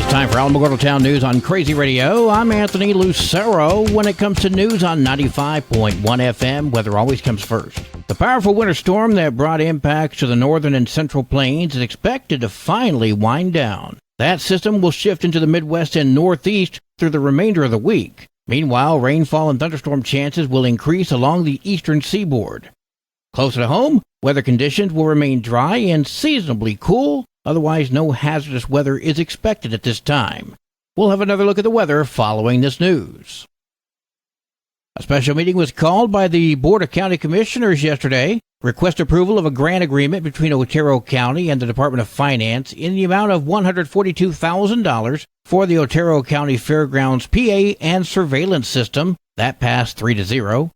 It's time for Alamogordo Town News on Crazy Radio. I'm Anthony Lucero. When it comes to news on 95.1 FM, weather always comes first. The powerful winter storm that brought impacts to the northern and central plains is expected to finally wind down. That system will shift into the Midwest and Northeast through the remainder of the week. Meanwhile, rainfall and thunderstorm chances will increase along the eastern seaboard. Closer to home, weather conditions will remain dry and seasonably cool. Otherwise, no hazardous weather is expected at this time. We'll have another look at the weather following this news. A special meeting was called by the Board of County Commissioners yesterday. Request approval of a grant agreement between Otero County and the Department of Finance in the amount of $142,000 for the Otero County Fairgrounds PA and surveillance system. That passed 3-0.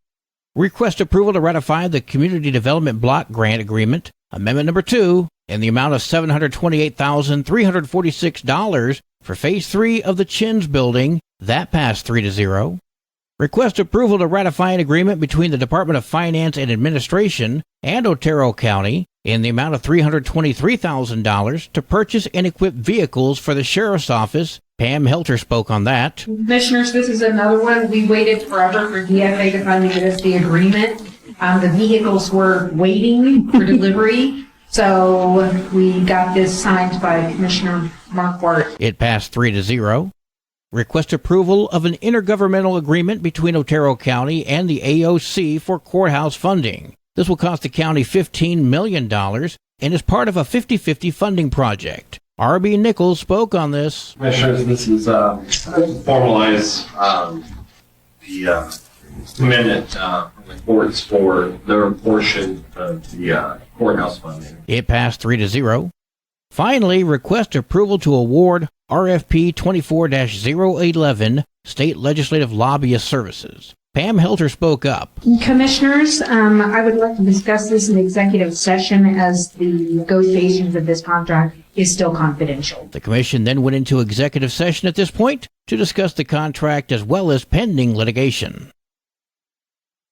Request approval to ratify the Community Development Block Grant Agreement, Amendment Number 2, in the amount of $728,346 for Phase 3 of the Chins Building. That passed 3-0. Request approval to ratify an agreement between the Department of Finance and Administration and Otero County in the amount of $323,000 to purchase and equip vehicles for the Sheriff's Office. Pam Helter spoke on that. Commissioners, this is another one. We waited forever for DFA to finally get us the agreement. The vehicles were waiting for delivery. So we got this signed by Commissioner Mark Wart. It passed 3-0. Request approval of an intergovernmental agreement between Otero County and the AOC for courthouse funding. This will cost the county $15 million and is part of a 50-50 funding project. R.B. Nichols spoke on this. Commissioners, this is formalize the amendment from the courts for their portion of the courthouse funding. It passed 3-0. Finally, request approval to award RFP 24-0811 State Legislative Lobbyist Services. Pam Helter spoke up. Commissioners, I would like to discuss this in executive session as the negotiations of this contract is still confidential. The commission then went into executive session at this point to discuss the contract as well as pending litigation.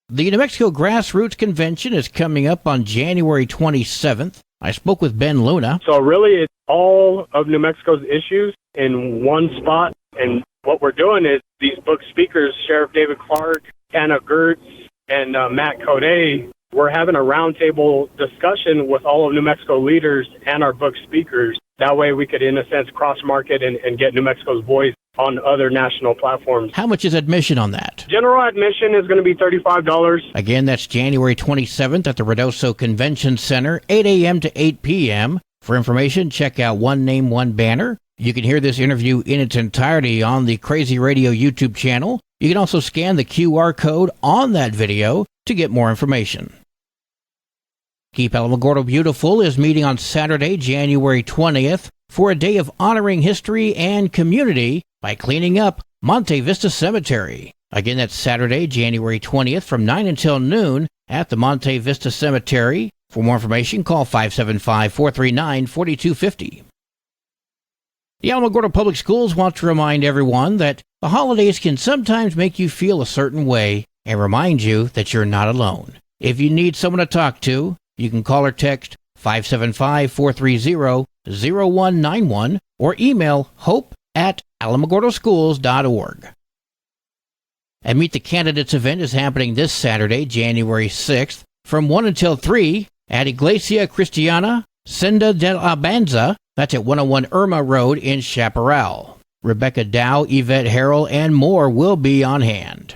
The New Mexico Grassroots Convention is coming up on January 27th. I spoke with Ben Luna. So really, it's all of New Mexico's issues in one spot. And what we're doing is these book speakers, Sheriff David Clark, Anna Gertz, and Matt Code, we're having a roundtable discussion with all of New Mexico leaders and our book speakers. That way we could, in a sense, cross-market and get New Mexico's voice on other national platforms. How much is admission on that? General admission is going to be $35. Again, that's January 27th at the Redoso Convention Center, 8 a.m. to 8 p.m. For information, check out One Name, One Banner. You can hear this interview in its entirety on the Crazy Radio YouTube channel. You can also scan the QR code on that video to get more information. Keep Alamogordo Beautiful is meeting on Saturday, January 20th for a day of honoring history and community by cleaning up Monte Vista Cemetery. Again, that's Saturday, January 20th from 9 until noon at the Monte Vista Cemetery. For more information, call 575-439-4250. The Alamogordo Public Schools want to remind everyone that the holidays can sometimes make you feel a certain way and remind you that you're not alone. If you need someone to talk to, you can call or text 575-430-0191 or email hope@alamogordoschools.org. A Meet the Candidates event is happening this Saturday, January 6th, from 1 until 3 at Iglesia Cristiana Senda de la Banza. That's at 101 Irma Road in Chaparral. Rebecca Dow, Yvette Harrell, and more will be on hand.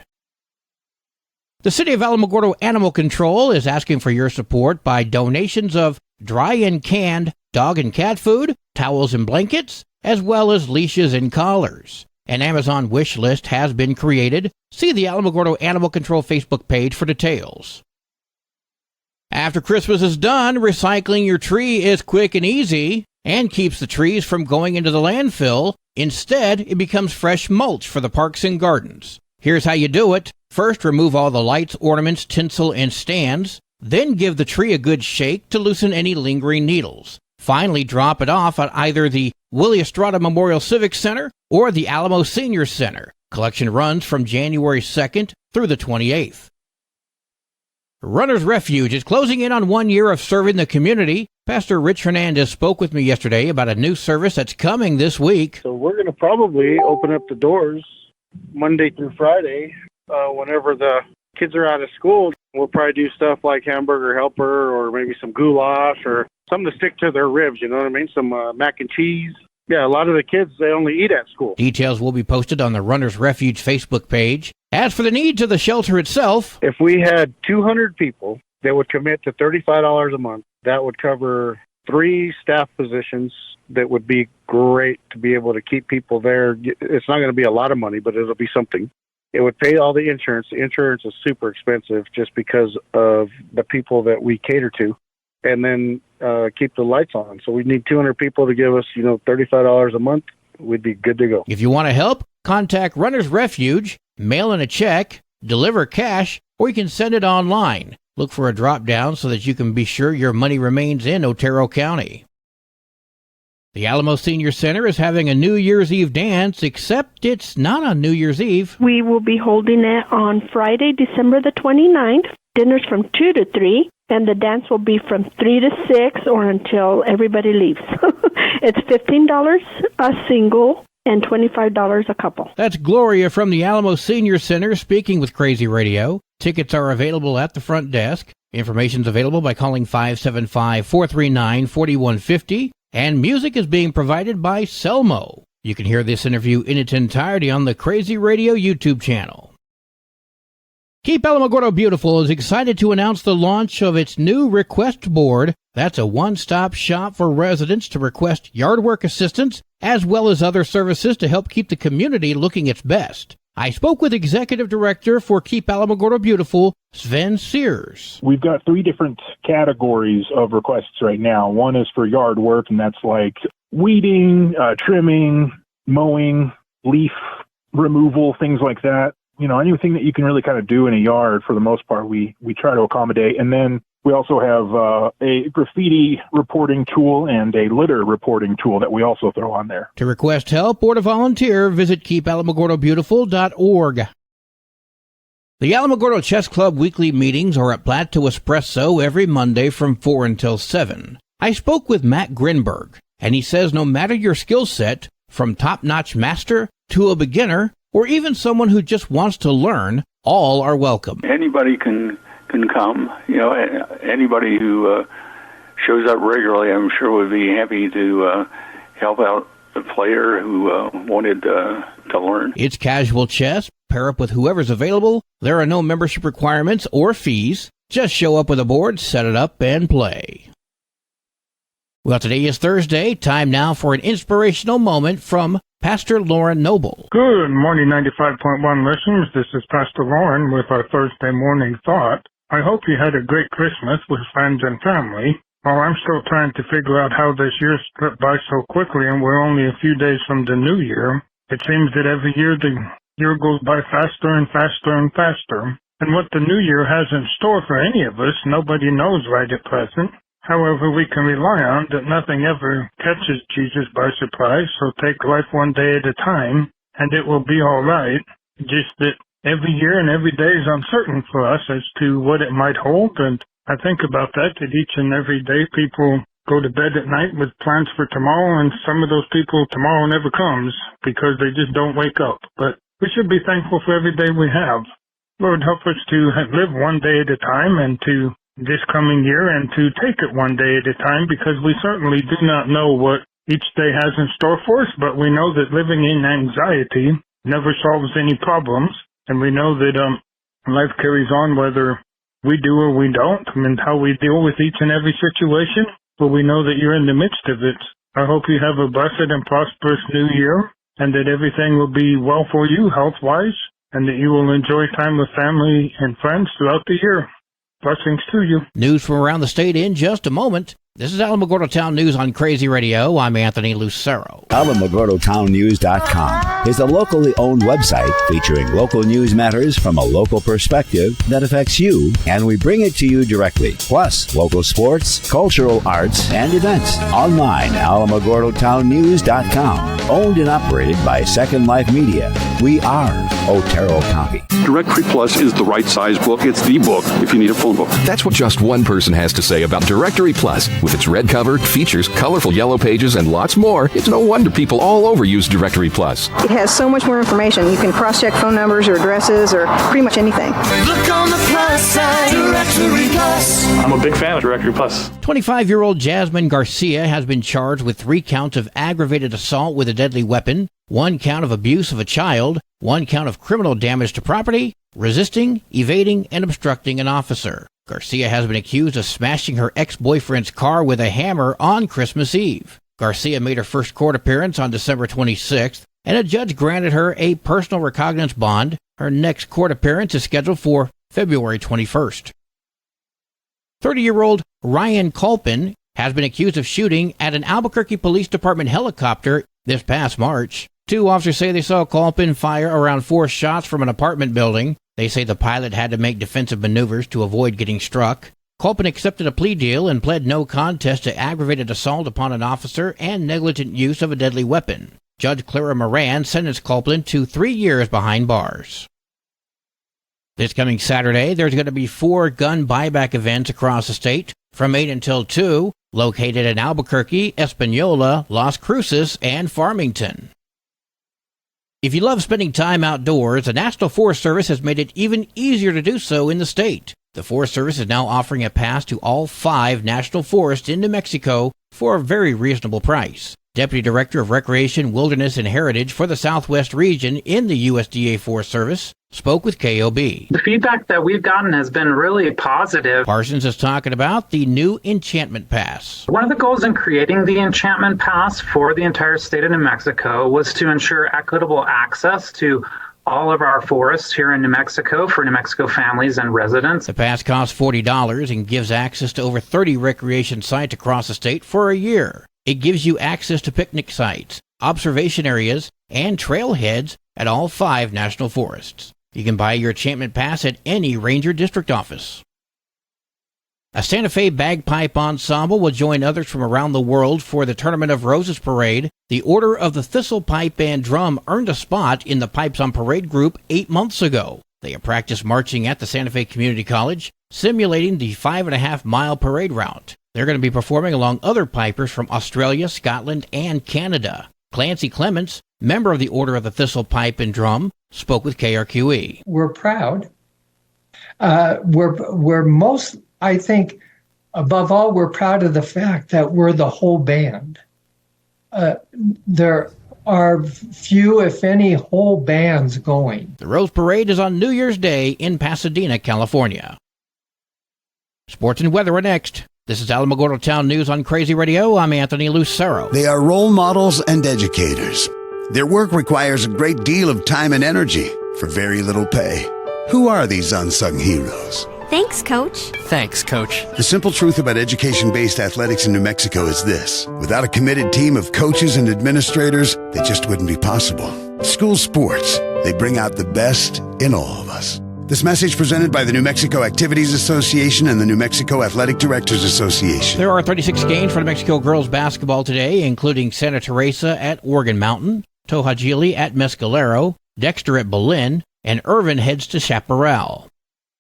The City of Alamogordo Animal Control is asking for your support by donations of dry and canned dog and cat food, towels and blankets, as well as leashes and collars. An Amazon wish list has been created. See the Alamogordo Animal Control Facebook page for details. After Christmas is done, recycling your tree is quick and easy and keeps the trees from going into the landfill. Instead, it becomes fresh mulch for the parks and gardens. Here's how you do it. First, remove all the lights, ornaments, tinsel, and stands. Then give the tree a good shake to loosen any lingering needles. Finally, drop it off at either the Willie Estrada Memorial Civic Center or the Alamo Senior Center. Collection runs from January 2nd through the 28th. Runner's Refuge is closing in on 1 year of serving the community. Pastor Rich Hernandez spoke with me yesterday about a new service that's coming this week. So we're going to probably open up the doors Monday through Friday whenever the kids are out of school. We'll probably do stuff like hamburger helper or maybe some goulash or something to stick to their ribs, you know what I mean? Some mac and cheese. Yeah, a lot of the kids, they only eat at school. Details will be posted on the Runner's Refuge Facebook page. As for the needs of the shelter itself, if we had 200 people that would commit to $35 a month, that would cover 3 staff positions. That would be great to be able to keep people there. It's not going to be a lot of money, but it'll be something. It would pay all the insurance. The insurance is super expensive just because of the people that we cater to. And then keep the lights on. So we need 200 people to give us, $35 a month. We'd be good to go. If you want to help, contact Runner's Refuge, mail in a check, deliver cash, or you can send it online. Look for a drop-down so that you can be sure your money remains in Otero County. The Alamo Senior Center is having a New Year's Eve dance, except it's not on New Year's Eve. We will be holding it on Friday, December the 29th. Dinner's from 2 to 3, and the dance will be from 3 to 6 or until everybody leaves. It's $15 a single and $25 a couple. That's Gloria from the Alamo Senior Center speaking with Crazy Radio. Tickets are available at the front desk. Information's available by calling 575-439-4150. And music is being provided by Selmo. You can hear this interview in its entirety on the Crazy Radio YouTube channel. Keep Alamogordo Beautiful is excited to announce the launch of its new request board. That's a one-stop shop for residents to request yard work assistance, as well as other services to help keep the community looking its best. I spoke with Executive Director for Keep Alamogordo Beautiful, Sven Sears. We've got 3 different categories of requests right now. One is for yard work, and that's like weeding, trimming, mowing, leaf removal, things like that. Anything that you can really kind of do in a yard, for the most part, we try to accommodate. And then we also have a graffiti reporting tool and a litter reporting tool that we also throw on there. To request help or to volunteer, visit keepalamogordobeautiful.org. The Alamogordo Chess Club weekly meetings are at Plateau Espresso every Monday from 4 until 7. I spoke with Matt Grinberg, and he says no matter your skill set, from top-notch master to a beginner, or even someone who just wants to learn, all are welcome. Anybody can come. Anybody who shows up regularly, I'm sure would be happy to help out a player who wanted to learn. It's casual chess. Pair up with whoever's available. There are no membership requirements or fees. Just show up with a board, set it up, and play. Well, today is Thursday. Time now for an inspirational moment from Pastor Lauren Noble. Good morning, 95.1 listeners. This is Pastor Lauren with our Thursday morning thought. I hope you had a great Christmas with friends and family. While I'm still trying to figure out how this year slipped by so quickly and we're only a few days from the new year, it seems that every year the year goes by faster and faster and faster. And what the new year has in store for any of us, nobody knows right at present. However, we can rely on that nothing ever catches Jesus by surprise, so take life one day at a time, and it will be all right. Just that every year and every day is uncertain for us as to what it might hold, and I think about that each and every day people go to bed at night with plans for tomorrow, and some of those people, tomorrow never comes because they just don't wake up. But we should be thankful for every day we have. Lord, help us to live one day at a time and to this coming year and to take it one day at a time, because we certainly do not know what each day has in store for us, but we know that living in anxiety never solves any problems, and we know that life carries on whether we do or we don't, and how we deal with each and every situation, but we know that you're in the midst of it. I hope you have a blessed and prosperous new year, and that everything will be well for you health-wise, and that you will enjoy time with family and friends throughout the year. Blessings to you. News from around the state in just a moment. This is Alamogordo Town News on Crazy Radio. I'm Anthony Lucero. AlamogordoTownNews.com is a locally owned website featuring local news matters from a local perspective that affects you, and we bring it to you directly. Plus, local sports, cultural arts, and events. Online, AlamogordoTownNews.com. Owned and operated by Second Life Media. We are Otero County. Directory Plus is the right size book. It's the book if you need a phone book. That's what just one person has to say about Directory Plus. With its red cover, features, colorful yellow pages, and lots more, it's no wonder people all over use Directory Plus. It has so much more information. You can cross-check phone numbers or addresses or pretty much anything. Look on the plus side, Directory Plus. I'm a big fan of Directory Plus. 25-year-old Jasmine Garcia has been charged with 3 counts of aggravated assault with a deadly weapon, 1 count of abuse of a child, 1 count of criminal damage to property, resisting, evading, and obstructing an officer. Garcia has been accused of smashing her ex-boyfriend's car with a hammer on Christmas Eve. Garcia made her first court appearance on December 26th, and a judge granted her a personal recognizance bond. Her next court appearance is scheduled for February 21st. 30-year-old Ryan Colpin has been accused of shooting at an Albuquerque Police Department helicopter this past March. 2 officers say they saw Colpin fire around 4 shots from an apartment building. They say the pilot had to make defensive maneuvers to avoid getting struck. Colpin accepted a plea deal and pled no contest to aggravated assault upon an officer and negligent use of a deadly weapon. Judge Clara Moran sentenced Colpin to 3 years behind bars. This coming Saturday, there's going to be 4 gun buyback events across the state from 8 until 2, located in Albuquerque, Espanola, Las Cruces, and Farmington. If you love spending time outdoors, the National Forest Service has made it even easier to do so in the state. The Forest Service is now offering a pass to all 5 national forests in New Mexico for a very reasonable price. Deputy Director of Recreation, Wilderness, and Heritage for the Southwest region in the USDA Forest Service spoke with KOB. The feedback that we've gotten has been really positive. Parsons is talking about the new Enchantment Pass. One of the goals in creating the Enchantment Pass for the entire state of New Mexico was to ensure equitable access to all of our forests here in New Mexico for New Mexico families and residents. The pass costs $40 and gives access to over 30 recreation sites across the state for a year. It gives you access to picnic sites, observation areas, and trailheads at all 5 national forests. You can buy your Enchantment Pass at any Ranger District office. A Santa Fe bagpipe ensemble will join others from around the world for the Tournament of Roses Parade. The Order of the Thistle Pipe and Drum earned a spot in the Pipes on Parade group 8 months ago. They have practiced marching at the Santa Fe Community College, simulating the 5.5-mile parade route. They're going to be performing along other pipers from Australia, Scotland, and Canada. Clancy Clements, member of the Order of the Thistle Pipe and Drum, spoke with KRQE. We're proud. We're most, I think, above all, we're proud of the fact that we're the whole band. There are few, if any, whole bands going. The Rose Parade is on New Year's Day in Pasadena, California. Sports and weather are next. This is Alamogordo Town News on Crazy Radio. I'm Anthony Lucero. They are role models and educators. Their work requires a great deal of time and energy for very little pay. Who are these unsung heroes? Thanks, Coach. Thanks, Coach. The simple truth about education-based athletics in New Mexico is this. Without a committed team of coaches and administrators, they just wouldn't be possible. School sports, they bring out the best in all of us. This message presented by the New Mexico Activities Association and the New Mexico Athletic Directors Association. There are 36 games for New Mexico girls basketball today, including Santa Teresa at Organ Mountain, Tohajili at Mescalero, Dexter at Belen, and Irvin heads to Chaparral.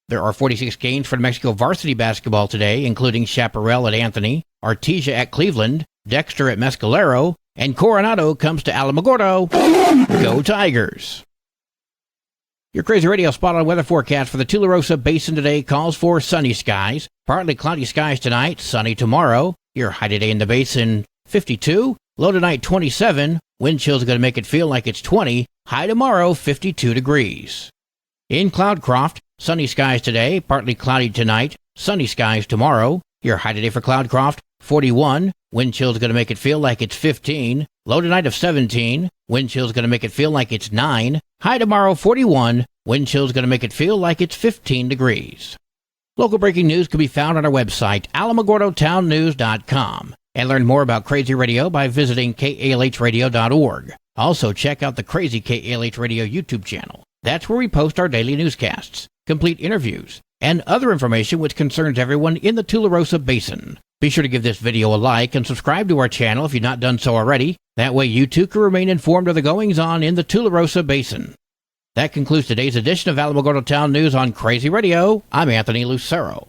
There are 46 games for New Mexico varsity basketball today, including Chaparral at Anthony, Artesia at Cleveland, Dexter at Mescalero, and Coronado comes to Alamogordo. Go Tigers! Your Crazy Radio spot-on weather forecast for the Tularosa Basin today calls for sunny skies, partly cloudy skies tonight, sunny tomorrow. Your high today in the basin, 52, low tonight 27, wind chills are going to make it feel like it's 20, high tomorrow 52 degrees. In Cloudcroft, sunny skies today, partly cloudy tonight, sunny skies tomorrow. Your high today for Cloudcroft, 41, wind chills are going to make it feel like it's 15, low tonight of 17, wind chills are going to make it feel like it's 9, high tomorrow 41, wind chills are going to make it feel like it's 15 degrees. Local breaking news can be found on our website, alamogordotownnews.com, and learn more about Crazy Radio by visiting kalhradio.org. Also, check out the Crazy KALH Radio YouTube channel. That's where we post our daily newscasts, complete interviews, and other information which concerns everyone in the Tularosa Basin. Be sure to give this video a like and subscribe to our channel if you've not done so already. That way you too can remain informed of the goings-on in the Tularosa Basin. That concludes today's edition of Alamogordo Town News on Crazy Radio. I'm Anthony Lucero.